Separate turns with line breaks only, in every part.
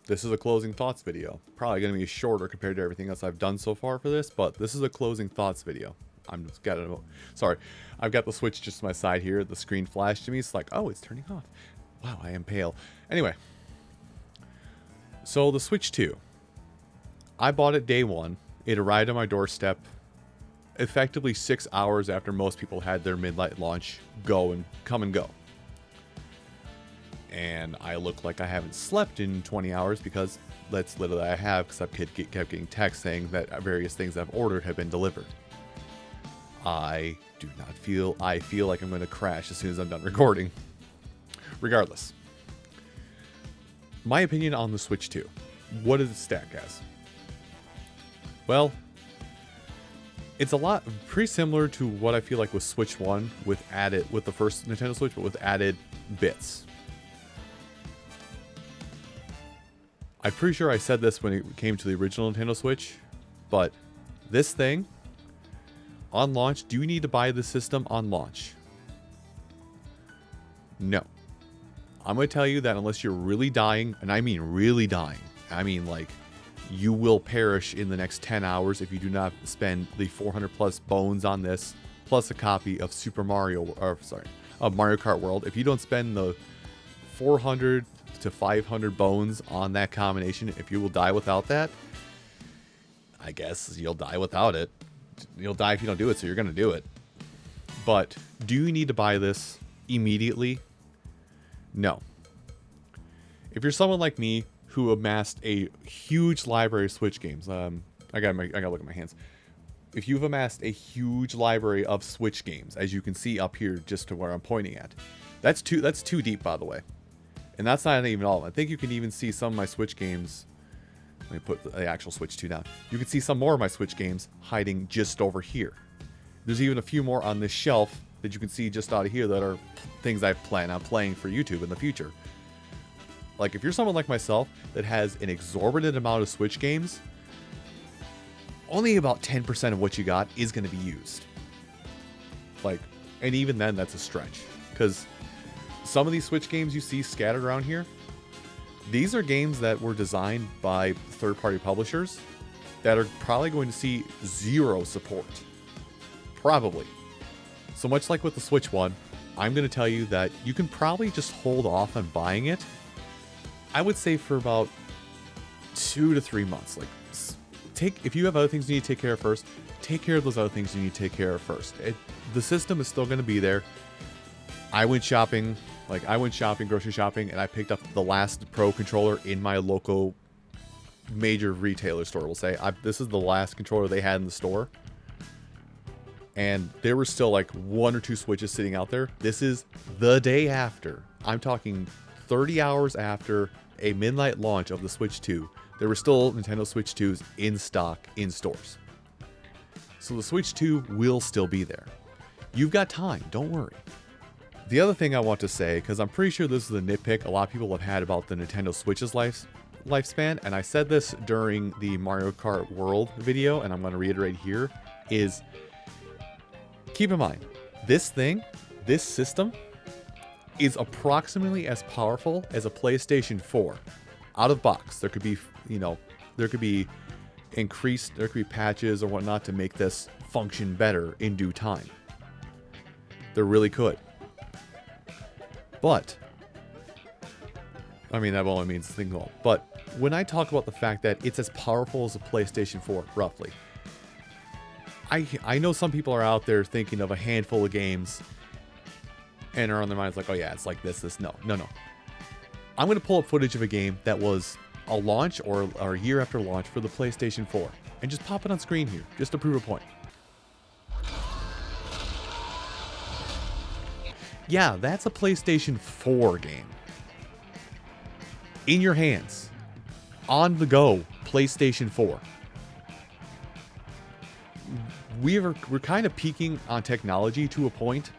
This is a closing thoughts video. Probably going to be shorter compared to everything else I've done so far for this, but this is a closing thoughts video. I'm just got it. Sorry, I've got the Switch just to my side here. The screen flashed to me. It's like, oh, it's turning off. Wow, I am pale. Anyway, so the Switch 2. I bought it day one. It arrived on my doorstep effectively 6 hours after most people had their midnight launch come and go. And I look like I haven't slept in 20 hours because that's literally I have, because I kept getting texts saying that various things I've ordered have been delivered. I feel like I'm going to crash as soon as I'm done recording. Regardless, my opinion on the Switch 2. What does it stack as? Well, it's a lot pretty similar to what I feel like with Switch 1 with the first Nintendo Switch, but with added bits. I'm pretty sure I said this when it came to the original Nintendo Switch, but this thing, on launch, do you need to buy the system on launch? No. I'm going to tell you that unless you're really dying, and I mean really dying, I mean like you will perish in the next 10 hours if you do not spend the 400 plus bones on this, plus a copy of Mario Kart World. If you don't spend the 400 to 500 bones on that combination, if you will die without that, I guess you'll die without it. You'll die if you don't do it, so you're going to do it. But do you need to buy this immediately? No. If you're someone like me who amassed a huge library of Switch games, I gotta look at my hands. If you've amassed a huge library of Switch games, as you can see up here, just to where I'm pointing at, that's too deep, by the way, and that's not even all. I think you can even see some of my Switch games. Let me put the actual Switch 2 down. You can see some more of my Switch games hiding just over here. There's even a few more on this shelf that you can see just out of here that are things I plan on playing for YouTube in the future. Like, if you're someone like myself that has an exorbitant amount of Switch games, only about 10% of what you got is going to be used. Like, and even then, that's a stretch. Because some of these Switch games you see scattered around here, these are games that were designed by third-party publishers that are probably going to see zero support. Probably. So much like with the Switch one, I'm going to tell you that you can probably just hold off on buying it. I would say for about 2 to 3 months. Like, if you have other things you need to take care of first, take care of those other things you need to take care of first. The system is still going to be there. I went shopping, grocery shopping, and I picked up the last Pro controller in my local major retailer store. We'll say this is the last controller they had in the store, and there were still like 1 or 2 Switches sitting out there. This is the day after. I'm talking 30 hours after a midnight launch of the Switch 2. There were still Nintendo Switch 2s in stock in stores. So the Switch 2 will still be there. You've got time, don't worry. The other thing I want to say, because I'm pretty sure this is a nitpick a lot of people have had about the Nintendo Switch's lifespan, and I said this during the Mario Kart World video, and I'm going to reiterate here, is keep in mind, this system, is approximately as powerful as a PlayStation 4. Out of box, there could be patches or whatnot to make this function better in due time. There really could. But, I mean, that only means thing long. But when I talk about the fact that it's as powerful as a PlayStation 4, roughly, I know some people are out there thinking of a handful of games and are on their minds like, oh yeah, it's like this. No. I'm going to pull up footage of a game that was a launch or a year after launch for the PlayStation 4 and just pop it on screen here, just to prove a point. Yeah, that's a PlayStation 4 game. In your hands. On the go, PlayStation 4. We're kind of peaking on technology to a point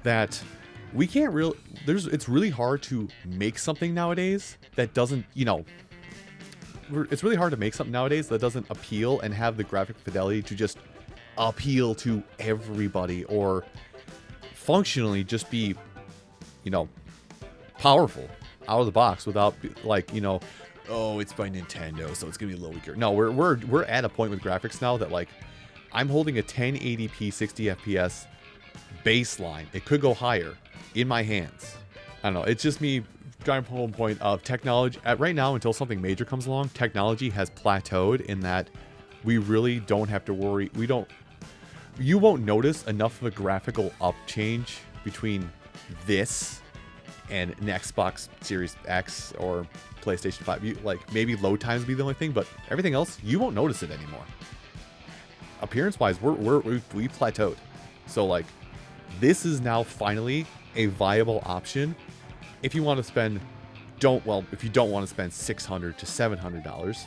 that we can't really... It's really hard to make something nowadays that doesn't, it's really hard to make something nowadays that doesn't appeal and have the graphic fidelity to just appeal to everybody or functionally just be, powerful out of the box without oh, it's by Nintendo, so it's gonna be a little weaker. No, we're at a point with graphics now that like I'm holding a 1080p 60 FPS baseline. It could go higher in my hands. I don't know. It's just me driving home point of technology. Right now, until something major comes along, technology has plateaued in that we really don't have to worry. You won't notice enough of a graphical up change between this and an Xbox Series X or PlayStation 5. Like maybe load times be the only thing, but everything else, you won't notice it anymore. Appearance-wise, we plateaued. So like, this is now finally a viable option if you want to spend, if you don't want to spend $600 to $700,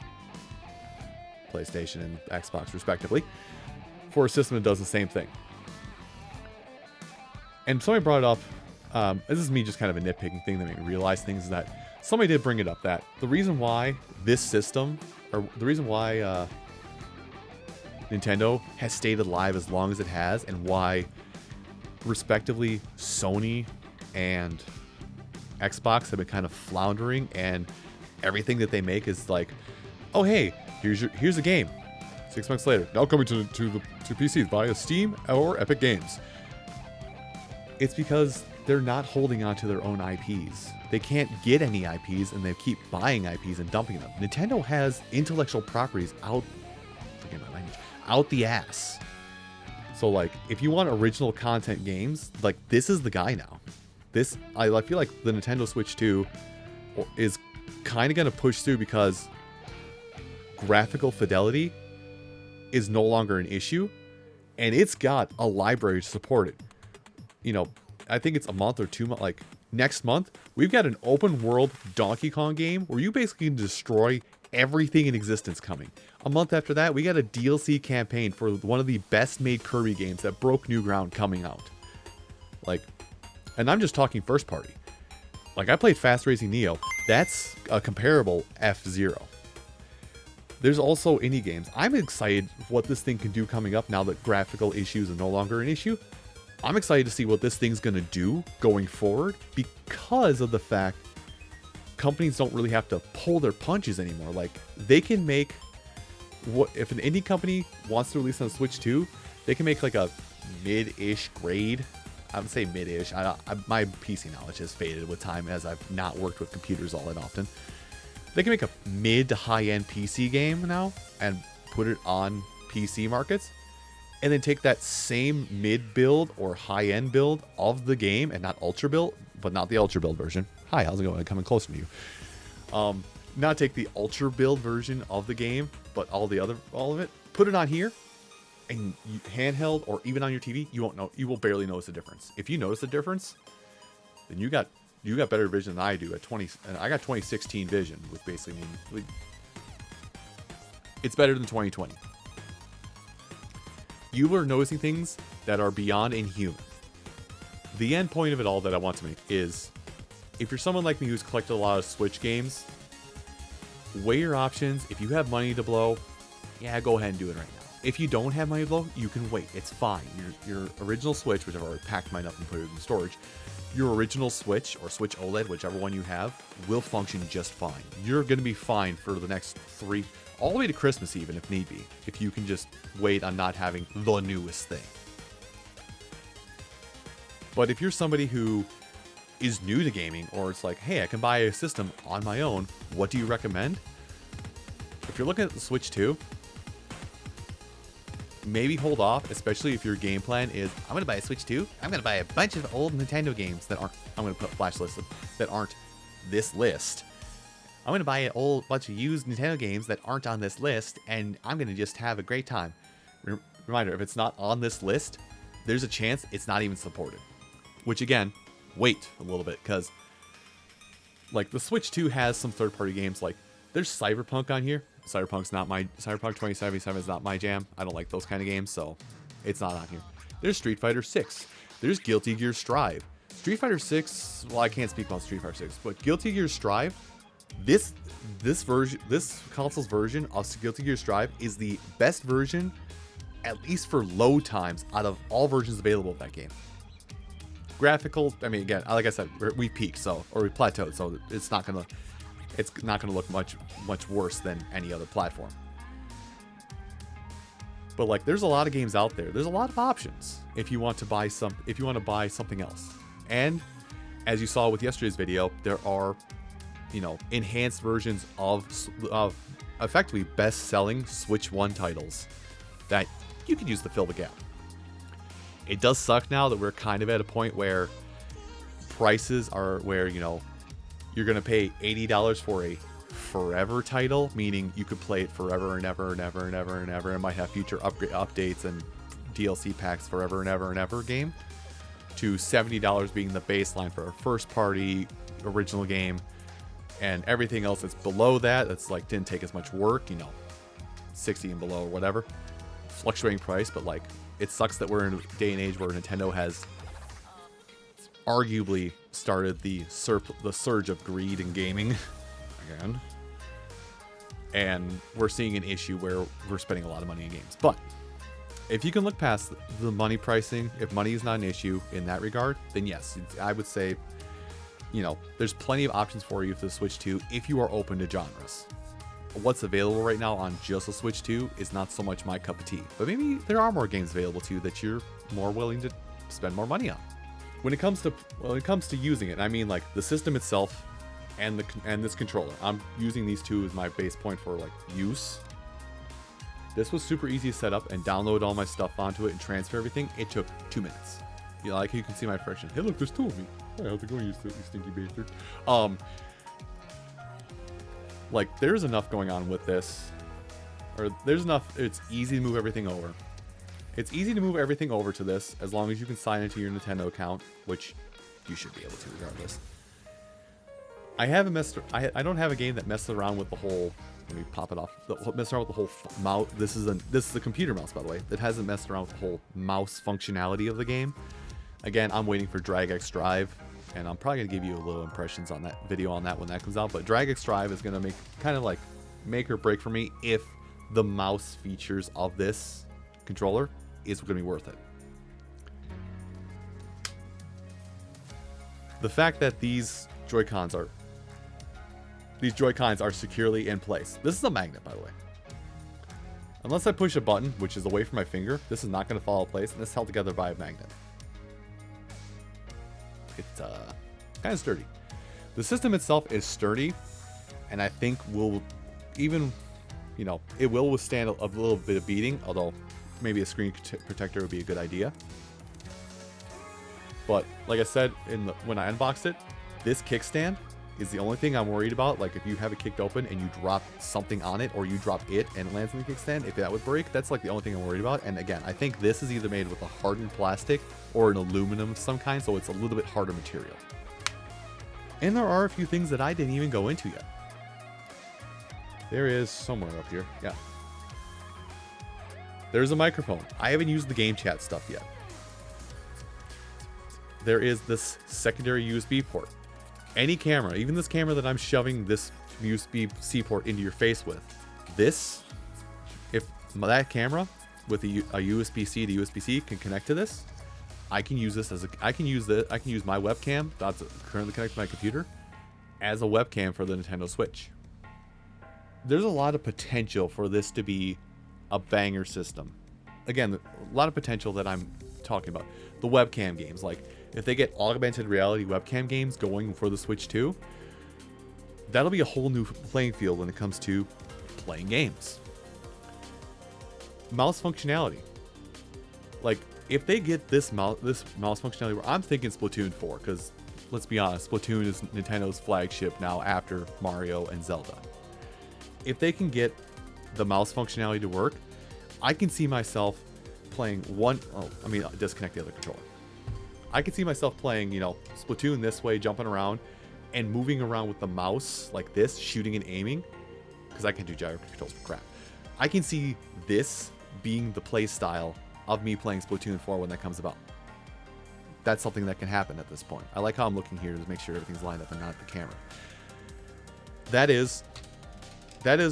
PlayStation and Xbox respectively, for a system that does the same thing. And somebody brought it up, this is me just kind of a nitpicking thing that made me realize things, is that somebody did bring it up, that the reason why this system, or the reason why Nintendo has stayed alive as long as it has, and why respectively Sony and Xbox have been kind of floundering, and everything that they make is like, oh hey, here's a game. 6 months later, now coming to PCs via Steam or Epic Games. It's because they're not holding on to their own IPs. They can't get any IPs, and they keep buying IPs and dumping them. Nintendo has intellectual properties out the ass. So like, if you want original content games, like this is the guy now. I feel like the Nintendo Switch 2 is kind of going to push through because graphical fidelity is no longer an issue, and it's got a library to support it. You know, I think it's a month or 2 months, like next month, we've got an open world Donkey Kong game where you basically can destroy everything in existence coming. A month after that, we got a DLC campaign for one of the best made Kirby games that broke new ground coming out. Like, and I'm just talking first party. Like, I played Fast Racing Neo. That's a comparable F-Zero. There's also indie games. I'm excited what this thing can do coming up now that graphical issues are no longer an issue. I'm excited to see what this thing's going to do going forward, because of the fact companies don't really have to pull their punches anymore. Like, they can make if an indie company wants to release on Switch 2, they can make like a mid-ish grade. I would say mid-ish. My PC knowledge has faded with time as I've not worked with computers all that often. They can make a mid to high-end PC game now and put it on PC markets, and then take that same mid build or high-end build of the game, and not ultra build, but not the ultra build version. Hi, how's it going? I'm coming closer to you. Not take the ultra build version of the game, but all of it, put it on here, and handheld or even on your TV, you will barely notice the difference. If you notice the difference, then you got better vision than I do. I got 2016 vision, which basically means it's better than 2020. You are noticing things that are beyond inhuman. The end point of it all that I want to make is, if you're someone like me who's collected a lot of Switch games, weigh your options. If you have money to blow, yeah, go ahead and do it right now. If you don't have money to blow, you can wait. It's fine. Your original Switch, which I've already packed mine up and put it in storage, your original Switch or Switch OLED, whichever one you have, will function just fine. You're going to be fine for the next all the way to Christmas even, if need be, if you can just wait on not having the newest thing. But if you're somebody who is new to gaming, or it's like, hey, I can buy a system on my own, what do you recommend? If you're looking at the Switch 2, maybe hold off, especially if your game plan is, I'm going to buy a Switch 2, I'm going to buy a bunch of old Nintendo games that aren't, I'm going to put flash lists that aren't this list. I'm going to buy a whole bunch of used Nintendo games that aren't on this list, and I'm going to just have a great time. Reminder, if it's not on this list, there's a chance it's not even supported. Which again, wait a little bit, because like the Switch 2 has some third-party games. Like, there's Cyberpunk on here. Cyberpunk 2077 is not my jam. I don't like those kind of games, so it's not on here. There's Street Fighter 6. There's Guilty Gear Strive. Street Fighter 6, well, I can't speak about Street Fighter 6, but Guilty Gear Strive, this console's version of Guilty Gear Strive is the best version, at least for load times, out of all versions available of that game. Graphical, I mean, again, like I said, we peaked, or we plateaued, so it's not gonna it's not going to look much worse than any other platform. But like, there's a lot of games out there. There's a lot of options if you want to buy something else. And as you saw with yesterday's video, there are, you know, enhanced versions of effectively best-selling Switch 1 titles that you can use to fill the gap. It does suck now that we're kind of at a point where prices are where, you know, you're going to pay $80 for a forever title, meaning you could play it forever and ever and ever and ever and ever, and might have future updates and DLC packs forever and ever and ever game, to $70 being the baseline for a first party original game, and everything else that's below that, that's like didn't take as much work, you know, 60 and below or whatever, fluctuating price. But like, it sucks that we're in a day and age where Nintendo has arguably started the surge of greed in gaming again, and we're seeing an issue where we're spending a lot of money in games. But if you can look past the money pricing, if money is not an issue in that regard, then yes, I would say, you know, there's plenty of options for you for the Switch 2 if you are open to genres. What's available right now on just the Switch 2 is not so much my cup of tea, but maybe there are more games available to you that you're more willing to spend more money on. When it comes to using it, I mean, like, the system itself and this controller. I'm using these two as my base point for like use. This was super easy to set up and download all my stuff onto it and transfer everything. It took 2 minutes. You know, like, you can see my expression. Hey, look, there's two of me. Hey, how's it going, you stinky bastard? Like, there's enough going on with this, or there's enough. It's easy to move everything over. It's easy to move everything over to this as long as you can sign into your Nintendo account, which you should be able to regardless. I don't have a game that messes around with the whole. Let me pop it off. Mess around with the whole mouse. This is the computer mouse, by the way. That hasn't messed around with the whole mouse functionality of the game. Again, I'm waiting for Drag X Drive, and I'm probably gonna give you a little impressions on that video on that when that comes out. But Drag X Drive is gonna make or break for me if the mouse features of this controller is gonna be worth it. The fact that these Joy-Cons are securely in place. This is a magnet, by the way. Unless I push a button, which is away from my finger, this is not going to fall in place, and this is held together by a magnet. It's kind of sturdy. The system itself is sturdy, and I think will even, you know, it will withstand a little bit of beating, although maybe a screen protector would be a good idea. But like I said when I unboxed it, this kickstand is the only thing I'm worried about. Like, if you have it kicked open and you drop something on it, or you drop it and it lands in the kickstand, if that would break, that's like the only thing I'm worried about. And again, I think this is either made with a hardened plastic or an aluminum of some kind, so it's a little bit harder material. And there are a few things that I didn't even go into yet. There is somewhere up here. Yeah. There's a microphone. I haven't used the game chat stuff yet. There is this secondary USB port. Any camera, even this camera that I'm shoving this USB-C port into your face with, if that camera with a USB-C to USB-C can connect to this, I can use I can use my webcam that's currently connected to my computer as a webcam for the Nintendo Switch. There's a lot of potential for this to be a banger system. Again, a lot of potential that I'm talking about. The webcam games, like, if they get augmented reality webcam games going for the Switch 2, that'll be a whole new playing field when it comes to playing games. Mouse functionality. Like, if they get this mouse functionality, where I'm thinking Splatoon 4, because let's be honest, Splatoon is Nintendo's flagship now after Mario and Zelda. If they can get the mouse functionality to work, I can see myself playing disconnect the other controller. I can see myself playing, you know, Splatoon this way, jumping around and moving around with the mouse like this, shooting and aiming, because I can do gyro controls for crap. I can see this being the play style of me playing Splatoon 4 when that comes about. That's something that can happen at this point. I like how I'm looking here to make sure everything's lined up and not at the camera. That is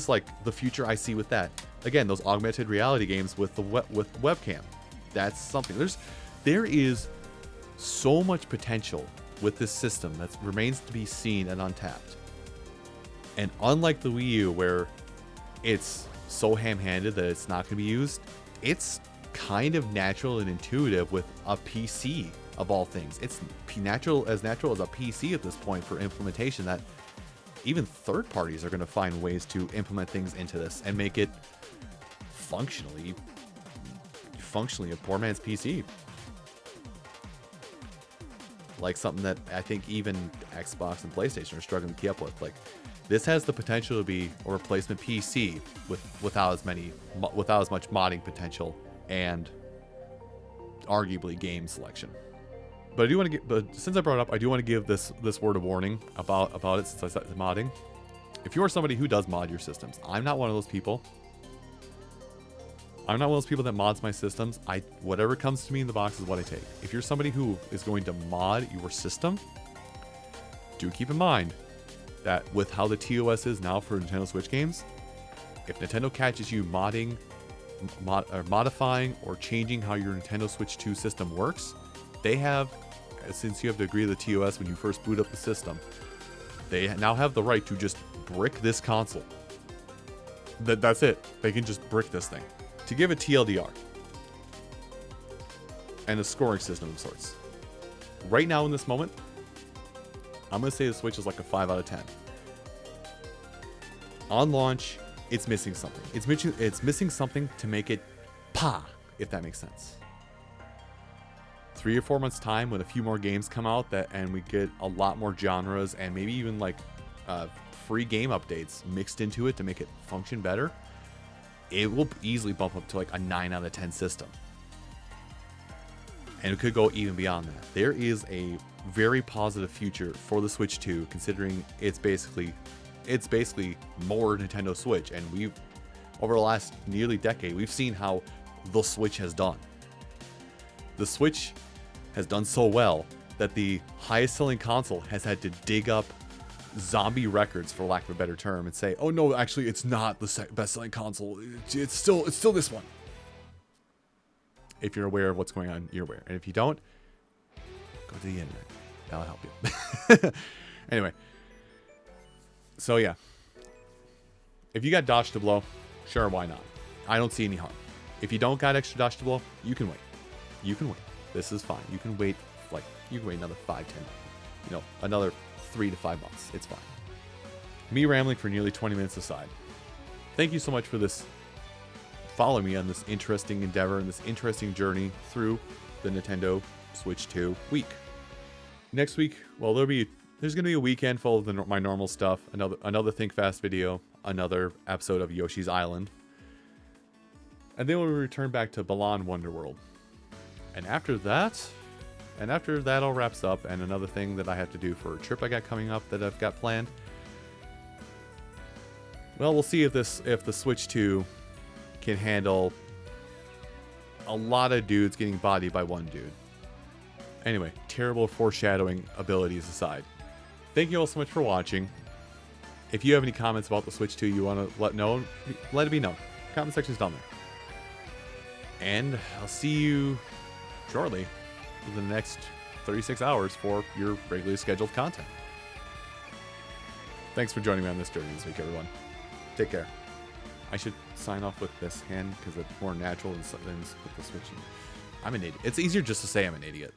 like the future I see with that. Again, those augmented reality games with the webcam. That's something. There is so much potential with this system that remains to be seen and untapped. And unlike the Wii U, where it's so ham-handed that it's not going to be used, it's kind of natural and intuitive with a PC of all things. It's natural as a PC at this point for implementation, that even third parties are going to find ways to implement things into this and make it functionally a poor man's PC. Like something that I think even Xbox and PlayStation are struggling to keep up with. Like, this has the potential to be a replacement PC without as much modding potential and arguably game selection. But I do want to but since I brought it up, I do want to give this word of warning about it, since I said modding. If you are somebody who does mod your systems, I'm not one of those people. I'm not one of those people that mods my systems. Whatever comes to me in the box is what I take. If you're somebody who is going to mod your system, do keep in mind that with how the TOS is now for Nintendo Switch games, if Nintendo catches you modifying or changing how your Nintendo Switch 2 system works, they have, since you have to agree to the TOS when you first boot up the system, they now have the right to just brick this console. That's it. They can just brick this thing. To give it TLDR and a scoring system of sorts. Right now in this moment, I'm going to say the Switch is like a 5 out of 10. On launch, it's missing something. It's missing something to make it pa, if that makes sense. 3 or 4 months time, when a few more games come out and we get a lot more genres and maybe even like free game updates mixed into it to make it function better, it will easily bump up to like a 9 out of 10 system. And it could go even beyond that. There is a very positive future for the Switch 2, considering it's basically more Nintendo Switch. And we've, over the last nearly decade, we've seen how the Switch has done. The Switch has done so well that the highest selling console has had to dig up zombie records, for lack of a better term, and say, oh no, actually it's not the best selling console, it's still this one. If you're aware of what's going on, you're aware, and if you don't, go to the internet, that'll help you. Anyway, so yeah, if you got dodge to blow, sure, why not? I don't see any harm. If you don't got extra dodge to blow, you can wait. This is fine. You can wait another 5-10, another 3 to 5 months. It's fine. Me rambling for nearly 20 minutes aside. Thank you so much for this. Follow me on this interesting endeavor and this interesting journey through the Nintendo Switch 2 week. Next week, well, there's going to be a weekend full of my normal stuff. Another Think Fast video, another episode of Yoshi's Island, and then we'll return back to Balan Wonderworld. And after that all wraps up, and another thing that I have to do for a trip I got coming up that I've got planned. Well, we'll see if the Switch 2 can handle a lot of dudes getting bodied by one dude. Anyway, terrible foreshadowing abilities aside. Thank you all so much for watching. If you have any comments about the Switch 2 you want to let it be known. Comment section's down there. And I'll see you shortly within the next 36 hours for your regularly scheduled content. Thanks for joining me on this journey this week, everyone. Take care. I should sign off with this hand because it's more natural than with the Switch. I'm an idiot. It's easier just to say I'm an idiot.